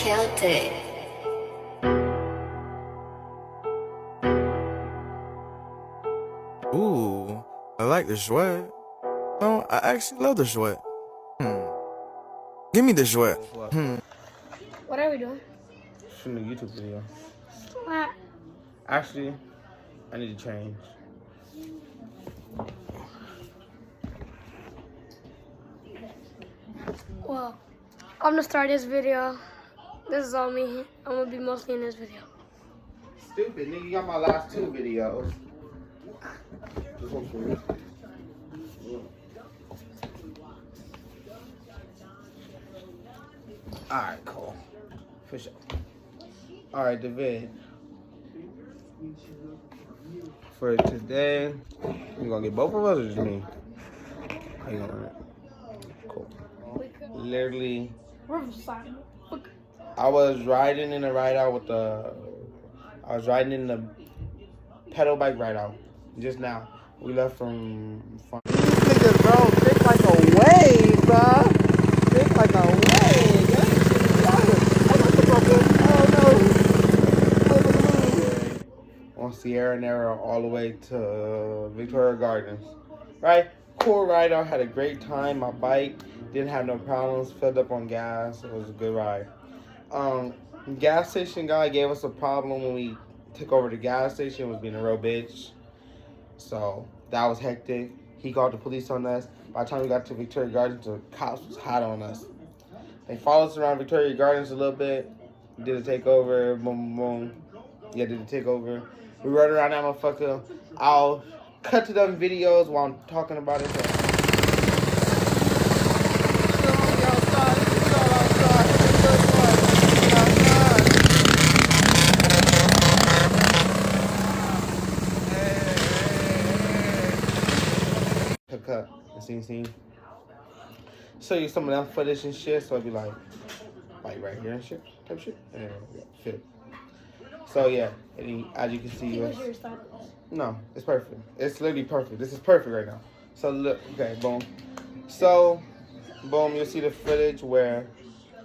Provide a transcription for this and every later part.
killed it. Ooh, I like the sweat. Oh, I actually love the sweat. Give me the sweat. What are we doing? Shooting a YouTube video. What? Actually, I need to change. Well, I'm gonna start this video. This is all me. I'm gonna be mostly in this video. Stupid, nigga, you got my last two videos. Alright, cool. For sure. Alright, David. For today, you gonna get both of us or just me? How you gonna Cool. Literally, I was riding in a ride out with the. I was riding in the pedal bike ride out just now. We left from. These niggas, bro, think like a wave, bro. Think like a wave. On Sierra Nevada all the way to Victoria Gardens. Right? Cool ride out, had a great time. My bike didn't have no problems, filled up on gas. It was a good ride. Gas station guy gave us a problem when we took over the gas station, was being a real bitch. So that was hectic. He called the police on us. By the time we got to Victoria Gardens, the cops was hot on us. They followed us around Victoria Gardens a little bit. Did a takeover. Boom, boom. Yeah, did a takeover. We rode around that motherfucker. I'll cut to them videos while I'm talking about it. Cut. Scene. Show you some of them footage and shit, so I'd be like right here and shit, type shit. And fit. So yeah, and as you can see, no, it's perfect. It's literally perfect. This is perfect right now. So look, okay, boom. So, boom, you'll see the footage where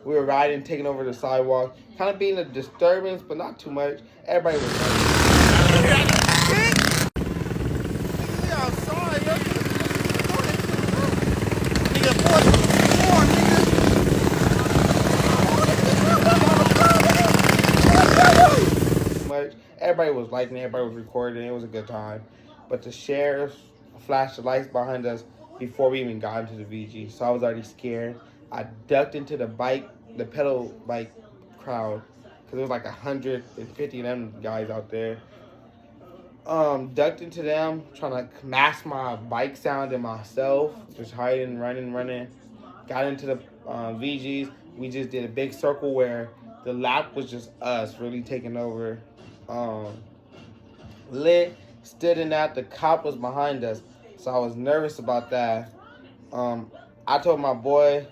we were riding, taking over the sidewalk, kind of being a disturbance, but not too much. Everybody was like, everybody was liking it, everybody was recording, it was a good time. But the sheriff flashed the lights behind us before we even got into the VG, so I was already scared. I ducked into the pedal bike crowd, because there was like 150 of them guys out there. Ducked into them, trying to mask my bike sound and myself, just hiding, running. Got into the VGs. We just did a big circle where the lap was just us really taking over. Lit, stood in that, the cop was behind us, so I was nervous about that. I told my boy,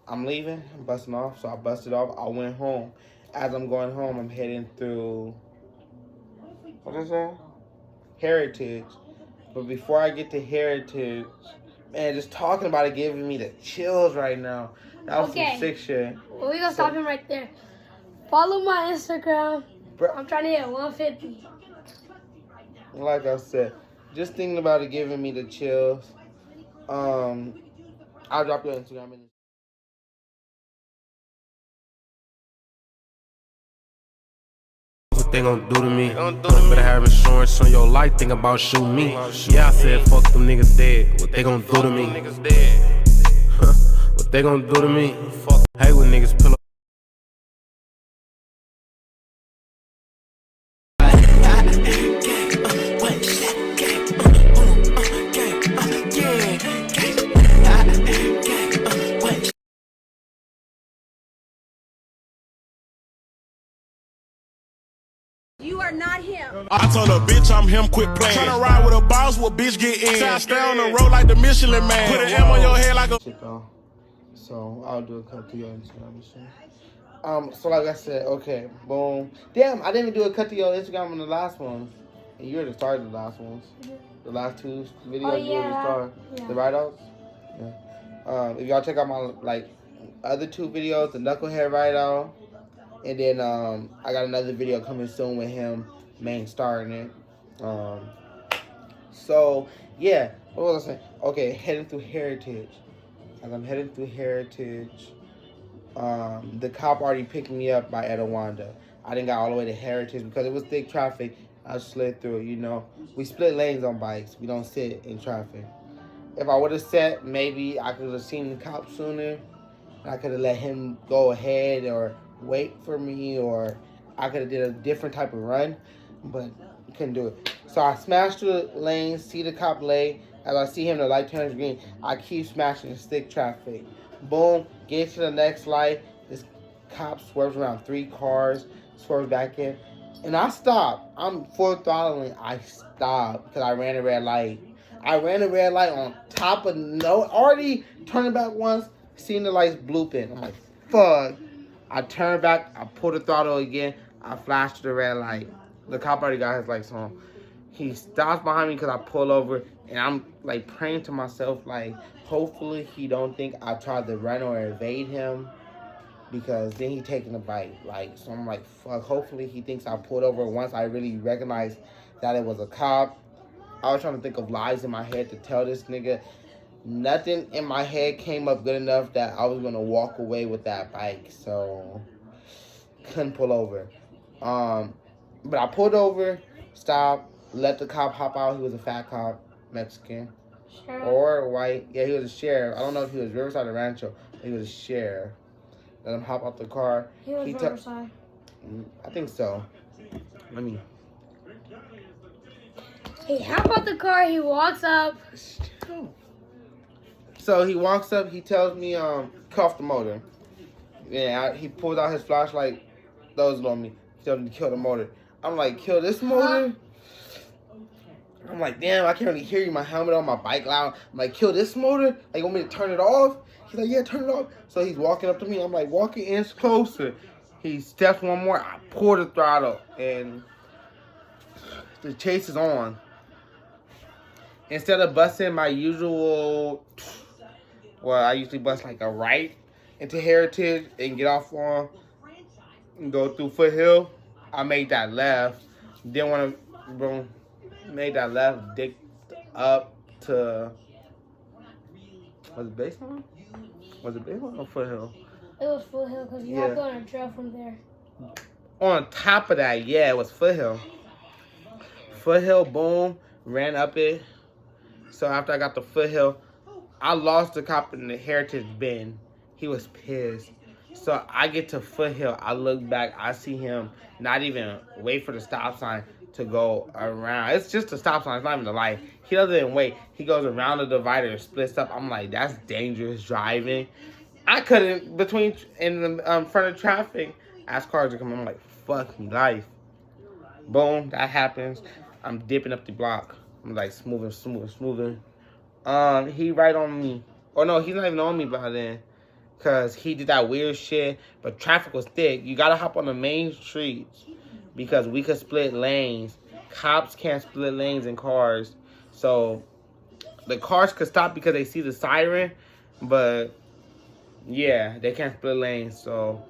I'm leaving, I'm busting off, so I busted off, I went home. As I'm going home, I'm heading through, what is that? Heritage. But before I get to Heritage, man, just talking about it giving me the chills right now. That was some sick shit. Well, we gonna stop him right there. Follow my Instagram. Bro, I'm trying to hit 150. Like I said, just thinking about it giving me the chills. I'll drop your Instagram in. What they gon' do to me? Better have insurance on your life, think about shooting me. Yeah, I said fuck them niggas dead. What they gon' do to me? What they gon' do to me? Hey, when niggas pull up. You are not him. I told her, bitch, I'm him, quit playing. Tryna ride with a boss, what bitch get in? Try to stay on the road like the Michelin man. Put an M on your head like a... So I'll do a cut to your Instagram. So like I said, okay, boom. Damn, I didn't even do a cut to your Instagram on the last one. And you were the star of the last ones. The last two videos, you were the star. Yeah. The write-outs? Yeah. If y'all check out my, other two videos, the Knucklehead write-out And then I got another video coming soon with him main starring it. So yeah, what was I saying? Okay, heading through Heritage. As I'm heading through Heritage, the cop already picked me up by Etowanda. I didn't got all the way to Heritage because it was thick traffic. I slid through it, you know. We split lanes on bikes. We don't sit in traffic. If I would have sat, maybe I could have seen the cop sooner. I could have let him go ahead or wait for me, or I could have did a different type of run, but couldn't do it. So I smashed through the lane, see the cop lay. As I see him, the light turns green. I keep smashing the stick traffic. Boom, get to the next light. This cop swerves around 3 cars, swerves back in. And I stop. I'm full throttling. I stop because I ran a red light. I ran a red light on top of already turning back once, seeing the lights blooping. I'm like, fuck. I turn back. I pull the throttle again. I flash the red light. The cop already got his lights on. He stops behind me because I pull over, and I'm like praying to myself, like, hopefully he don't think I tried to run or evade him, because then he taking a bite. Like, so I'm like, fuck, hopefully he thinks I pulled over once I really recognized that it was a cop. I was trying to think of lies in my head to tell this nigga. Nothing in my head came up good enough that I was gonna walk away with that bike, so couldn't pull over. But I pulled over, stopped, let the cop hop out. He was a fat cop, Mexican. Sheriff. Or white. Yeah, he was a sheriff. I don't know if he was Riverside or Rancho. He was a sheriff. Let him hop out the car. He was Riverside. I think so. Let me. He hop out the car. He walks up. So he walks up. He tells me, cut off the motor. Yeah, he pulls out his flashlight. Those on me. He tells me to kill the motor. I'm like, kill this motor? I'm like, damn, I can't really hear you. My helmet on, my bike loud. I'm like, kill this motor? Like, you want me to turn it off? He's like, yeah, turn it off. So he's walking up to me. I'm like, walk an inch closer. He steps one more. I pull the throttle, and the chase is on. Instead of busting my usual, well, I usually bust like a right into Heritage and get off on and go through Foothill. I made that left. Didn't want to, boom. Made that left, dick up to, was it Baseline? Was it Baseline or Foothill? It was Foothill because you have to go on a trail from there. On top of that, yeah, it was Foothill. Foothill, boom, ran up it. So after I got the Foothill, I lost the cop in the Heritage Bend. He was pissed. So I get to Foothill, I look back, I see him not even wait for the stop sign to go around. It's just a stop sign, it's not even a light. He doesn't even wait. He goes around the divider and splits up. I'm like, that's dangerous driving. I couldn't, in the front of traffic, as cars are coming, I'm like, fuck me life. Boom, that happens. I'm dipping up the block. I'm like, smoothing. He right on me. Or no, he's not even on me by then. Because he did that weird shit. But traffic was thick. You got to hop on the main streets. Because we could split lanes. Cops can't split lanes in cars. So, the cars could stop because they see the siren. But, yeah, they can't split lanes. So,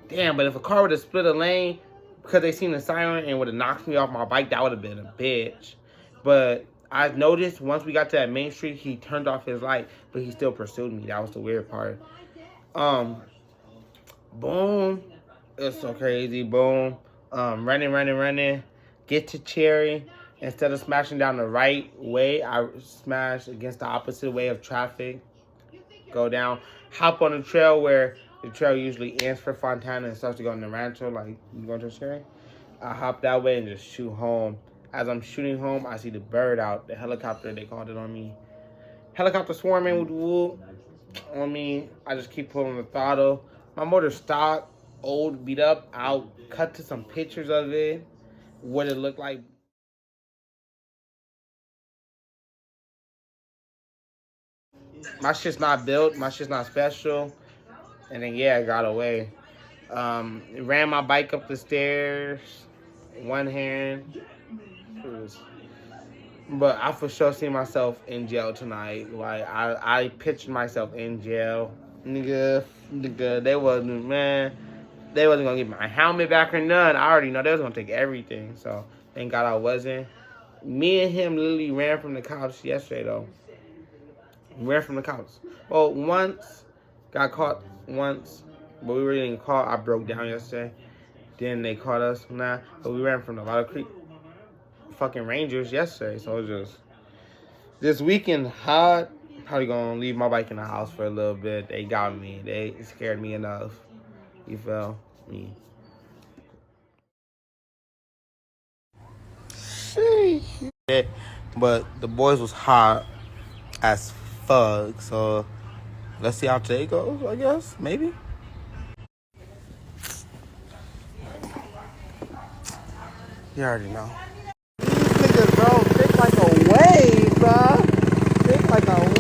damn, but if a car would have split a lane because they seen the siren and would have knocked me off my bike, that would have been a bitch. But I noticed once we got to that main street, he turned off his light, but he still pursued me. That was the weird part. Boom. It's so crazy. Boom. Running. Get to Cherry. Instead of smashing down the right way, I smash against the opposite way of traffic. Go down. Hop on the trail where the trail usually ends for Fontana and starts to go in the Rancho, like you going to Cherry. I hop that way and just shoot home. As I'm shooting home, I see the bird out, the helicopter, they called it on me. Helicopter swarming with wood on me. I just keep pulling the throttle. My motor stopped, old, beat up. I'll cut to some pictures of it, what it looked like. My shit's not built, my shit's not special. And then, yeah, I got away. Ran my bike up the stairs, one hand. But I for sure see myself in jail tonight. Like, I pictured myself in jail. Nigga, they wasn't, man. they wasn't gonna get my helmet back or none. I already know they was gonna take everything. So thank God I wasn't. Me and him literally ran from the cops yesterday though. Ran from the cops. Well, once got caught once, but we were getting caught. I broke down yesterday. Then they caught us. Nah, but we ran from the Water Creek fucking Rangers yesterday. So it was just this weekend hot. Probably gonna leave my bike in the house for a little bit. They got me. They scared me enough. You feel me? Yeah, but the boys was hot as fuck. So let's see how today goes. I guess maybe. You already know. These niggas, bro, think like a wave, bro. Think like a wave.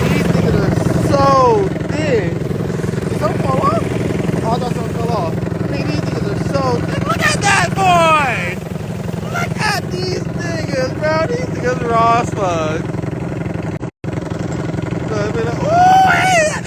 These niggas are so thick. Did something fall off? Oh, I thought something fell off. Nigga, these niggas are so thick. Look at that boy! Look at these niggas, bro. These niggas raw as fuck. Ooh,